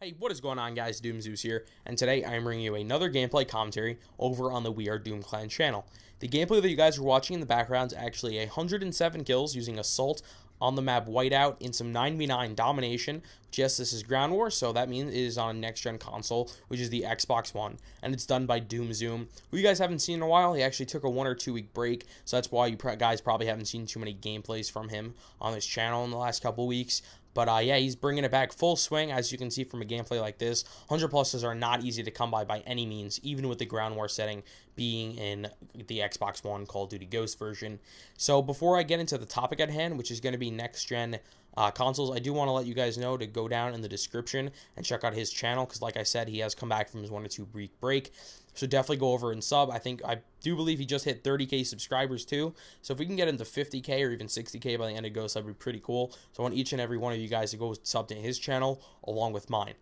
Hey, what is going on, guys? DoomZeus here, and today I'm bringing you another gameplay commentary over on the We Are Doom Clan channel. The gameplay that you guys are watching in the background is actually 107 kills using Assault on the map Whiteout in some 9v9 domination. Yes, this is Ground War, so that means it is on a next-gen console, which is the Xbox One, and it's done by DoomZoom, who you guys haven't seen in a while. He actually took a 1 or 2 week break, so that's why you guys probably haven't seen too many gameplays from him on this channel in the last couple weeks. But yeah, he's bringing it back full swing, as you can see from a gameplay like this. 100 pluses are not easy to come by any means, even with the Ground War setting being in the Xbox One Call of Duty Ghost version. So before I get into the topic at hand, which is going to be next-gen consoles, I do want to let you guys know to go down in the description and check out his channel, because like I said, he has come back from his 1 or 2 week break. So definitely go over and sub. I do believe he just hit 30k subscribers too. So if we can get into 50k or even 60k by the end of Ghost, that'd be pretty cool. So I want each and every one of you guys to go sub to his channel along with mine.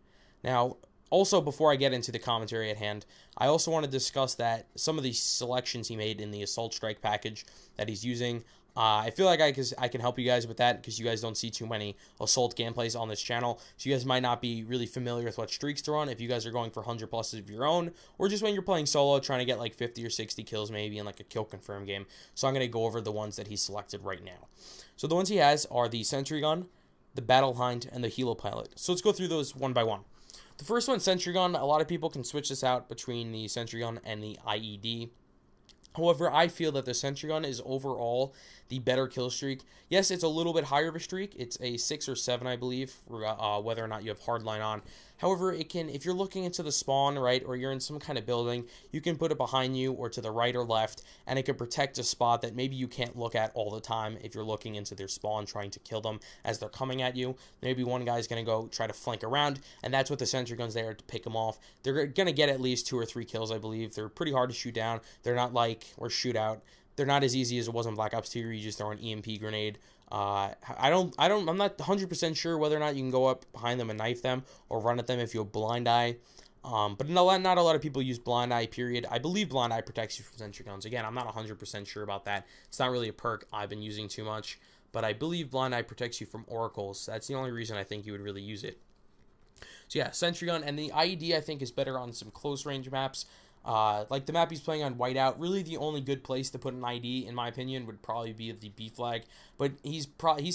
Now, also, before I get into the commentary at hand, I also want to discuss that some of the selections he made in the Assault Strike package that he's using. I feel like I can help you guys with that, because you guys don't see too many Assault gameplays on this channel, so you guys might not be really familiar with what streaks to run if you guys are going for 100 pluses of your own, or just when you're playing solo trying to get like 50 or 60 kills maybe in like a kill confirm game. So I'm going to go over the ones that he selected right now. So the ones he has are the Sentry Gun, the Battle Hind, and the Helo Pilot. So let's go through those one by one. The first one, Sentry Gun, a lot of people can switch this out between the Sentry Gun and the IED. However, I feel that the Sentry Gun is overall the better kill streak. Yes, it's a little bit higher of a streak. It's a 6 or 7, I believe, whether or not you have hardline on. However, it can, if you're looking into the spawn, right, or you're in some kind of building, you can put it behind you or to the right or left, and it can protect a spot that maybe you can't look at all the time if you're looking into their spawn trying to kill them as they're coming at you. Maybe one guy's going to go try to flank around, and that's what the Sentry Gun's there to pick them off. They're going to get at least 2 or 3 kills, I believe. They're pretty hard to shoot down. They're not like, or shootout. They're not as easy as it was in Black Ops 2, where you just throw an EMP grenade. I'm not 100% sure whether or not you can go up behind them and knife them or run at them if you have Blind Eye. But not a lot of people use Blind Eye, period. I believe Blind Eye protects you from Sentry Guns. Again, I'm not 100% sure about that. It's not really a perk I've been using too much. But I believe Blind Eye protects you from Oracles. That's the only reason I think you would really use it. So yeah, Sentry Gun, and the IED I think is better on some close range maps. Like the map he's playing on Whiteout, really the only good place to put an ID, in my opinion, would probably be the B flag. But he's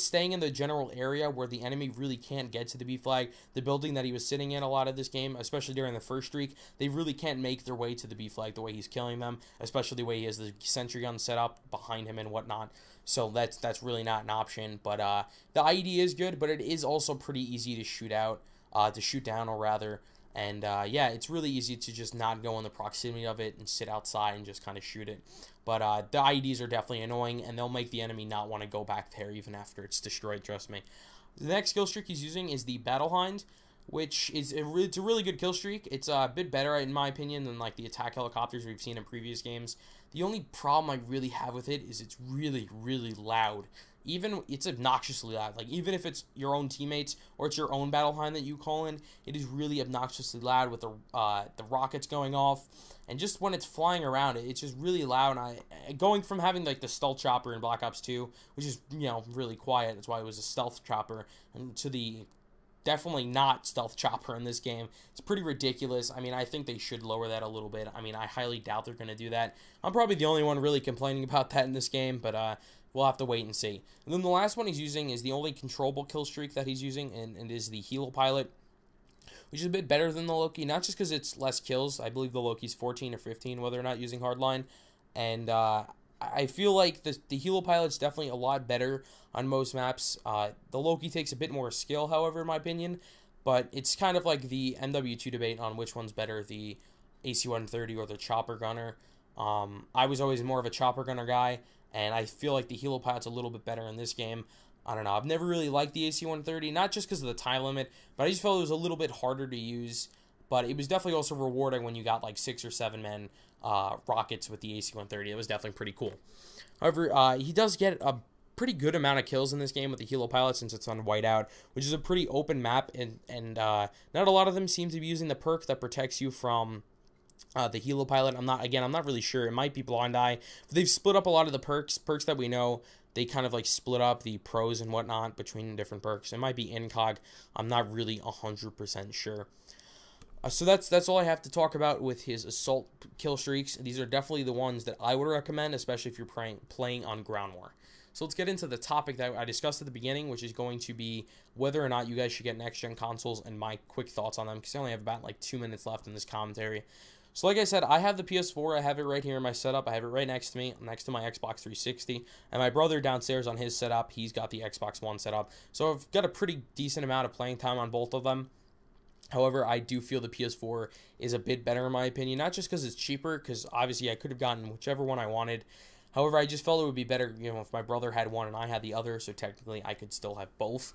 staying in the general area where the enemy really can't get to the B flag. The building that he was sitting in a lot of this game, especially during the first streak, they really can't make their way to the B flag the way he's killing them, especially the way he has the Sentry Gun set up behind him and whatnot. So that's really not an option. But the IED is good, but it is also pretty easy to shoot out, to shoot down, or rather. And yeah, it's really easy to just not go in the proximity of it and sit outside and just kind of shoot it. But the IEDs are definitely annoying, and they'll make the enemy not want to go back there even after it's destroyed, trust me. The next kill streak he's using is the Battle Hind, which is it's a really good kill streak. It's a bit better, in my opinion, than like the attack helicopters we've seen in previous games. The only problem I really have with it is it's really, really loud. It's obnoxiously loud. Like, even if it's your own teammates or it's your own Battle Hind that you call in, it is really obnoxiously loud with the rockets going off, and just when it's flying around, it's just really loud. And going from having like the stealth chopper in Black Ops 2, which is, you know, really quiet, that's why it was a stealth chopper, and to the definitely not stealth chopper in this game, it's pretty ridiculous. I mean, I think they should lower that a little bit. I mean, I highly doubt they're going to do that. I'm probably the only one really complaining about that in this game, but we'll have to wait and see. And then the last one he's using is the only controllable kill streak that he's using, and is the Helo Pilot, which is a bit better than the Loki, not just because it's less kills. I believe the Loki's 14 or 15, whether or not using hardline. And I feel like the Helo Pilot's definitely a lot better on most maps. The Loki takes a bit more skill, however, in my opinion, but it's kind of like the MW2 debate on which one's better, the AC-130 or the Chopper Gunner. I was always more of a Chopper Gunner guy, and I feel like the Helo Pilot's a little bit better in this game. I don't know. I've never really liked the AC-130, not just because of the time limit, but I just felt it was a little bit harder to use. But it was definitely also rewarding when you got like 6 or 7 men rockets with the AC-130. It was definitely pretty cool. However, he does get a pretty good amount of kills in this game with the Helo Pilot, since it's on Whiteout, which is a pretty open map, and not a lot of them seem to be using the perk that protects you from the Helo Pilot. I'm not really sure. It might be Blind Eye. But they've split up a lot of the perks that we know they kind of like split up the pros and whatnot between different perks. It might be in COD. I'm not really 100% sure. So that's all I have to talk about with his assault kill streaks. These are definitely the ones that I would recommend, especially if you're playing on ground war. So let's get into the topic that I discussed at the beginning, which is going to be whether or not you guys should get next-gen consoles and my quick thoughts on them, because I only have about like 2 minutes left in this commentary. So like I said, I have the PS4. I have it right here in my setup. I have it right next to me, next to my Xbox 360. And my brother downstairs on his setup, he's got the Xbox One setup. So I've got a pretty decent amount of playing time on both of them. However, I do feel the PS4 is a bit better in my opinion, not just because it's cheaper, because obviously I could have gotten whichever one I wanted. However, I just felt it would be better, if my brother had one and I had the other, so technically I could still have both.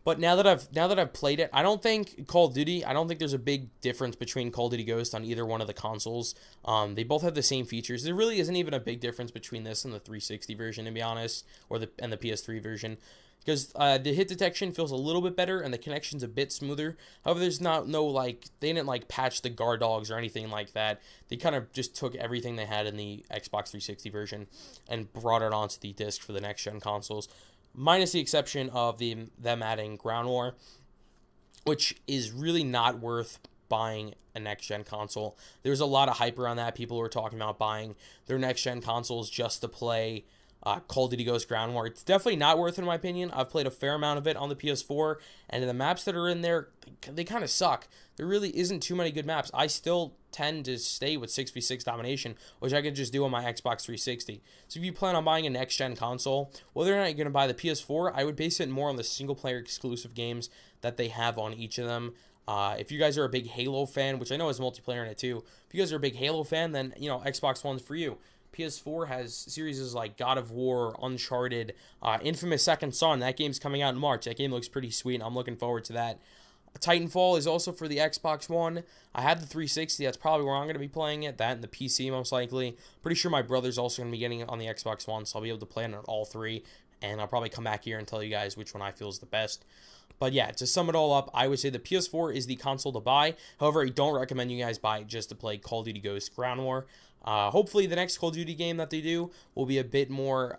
But now that I've played it, I don't think there's a big difference between Call of Duty Ghost on either one of the consoles. They both have the same features. There really isn't even a big difference between this and the 360 version, to be honest, and the PS3 version. Because the hit detection feels a little bit better and the connection's a bit smoother. However, there's they didn't patch the guard dogs or anything like that. They kind of just took everything they had in the Xbox 360 version and brought it onto the disc for the next gen consoles, minus the exception of them adding ground war, which is really not worth buying a next gen console. There's a lot of hype around that. People were talking about buying their next gen consoles just to play Call of Duty Ghost Ground War. It's definitely not worth it in my opinion. I've played a fair amount of it on the PS4, and the maps that are in there, they kind of suck. There really isn't too many good maps. I still tend to stay with 6v6 domination, which I could just do on my Xbox 360. So if you plan on buying a next-gen console, whether or not you're going to buy the PS4, I would base it more on the single-player exclusive games that they have on each of them. If you guys are a big Halo fan, which I know has multiplayer in it too, if you guys are a big Halo fan, then, Xbox One's for you. PS4 has series like God of War, Uncharted, Infamous Second Son. That game's coming out in March. That game looks pretty sweet, and I'm looking forward to that. Titanfall is also for the Xbox One. I have the 360. That's probably where I'm going to be playing it. That and the PC, most likely. Pretty sure my brother's also going to be getting it on the Xbox One, so I'll be able to play it on all three. And I'll probably come back here and tell you guys which one I feel is the best. But yeah, to sum it all up, I would say the PS4 is the console to buy. However, I don't recommend you guys buy it just to play Call of Duty Ghost Ground War. Hopefully, the next Call of Duty game that they do will be a bit more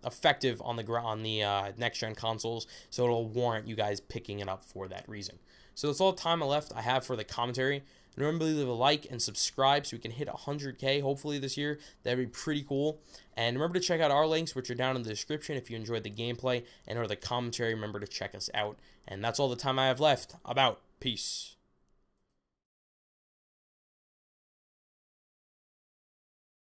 effective on the next-gen consoles, so it'll warrant you guys picking it up for that reason. So that's all the time left I have for the commentary. And remember to leave a like and subscribe so we can hit 100K hopefully this year. That'd be pretty cool. And remember to check out our links, which are down in the description if you enjoyed the gameplay and or the commentary. Remember to check us out. And that's all the time I have left. I'm out. Peace.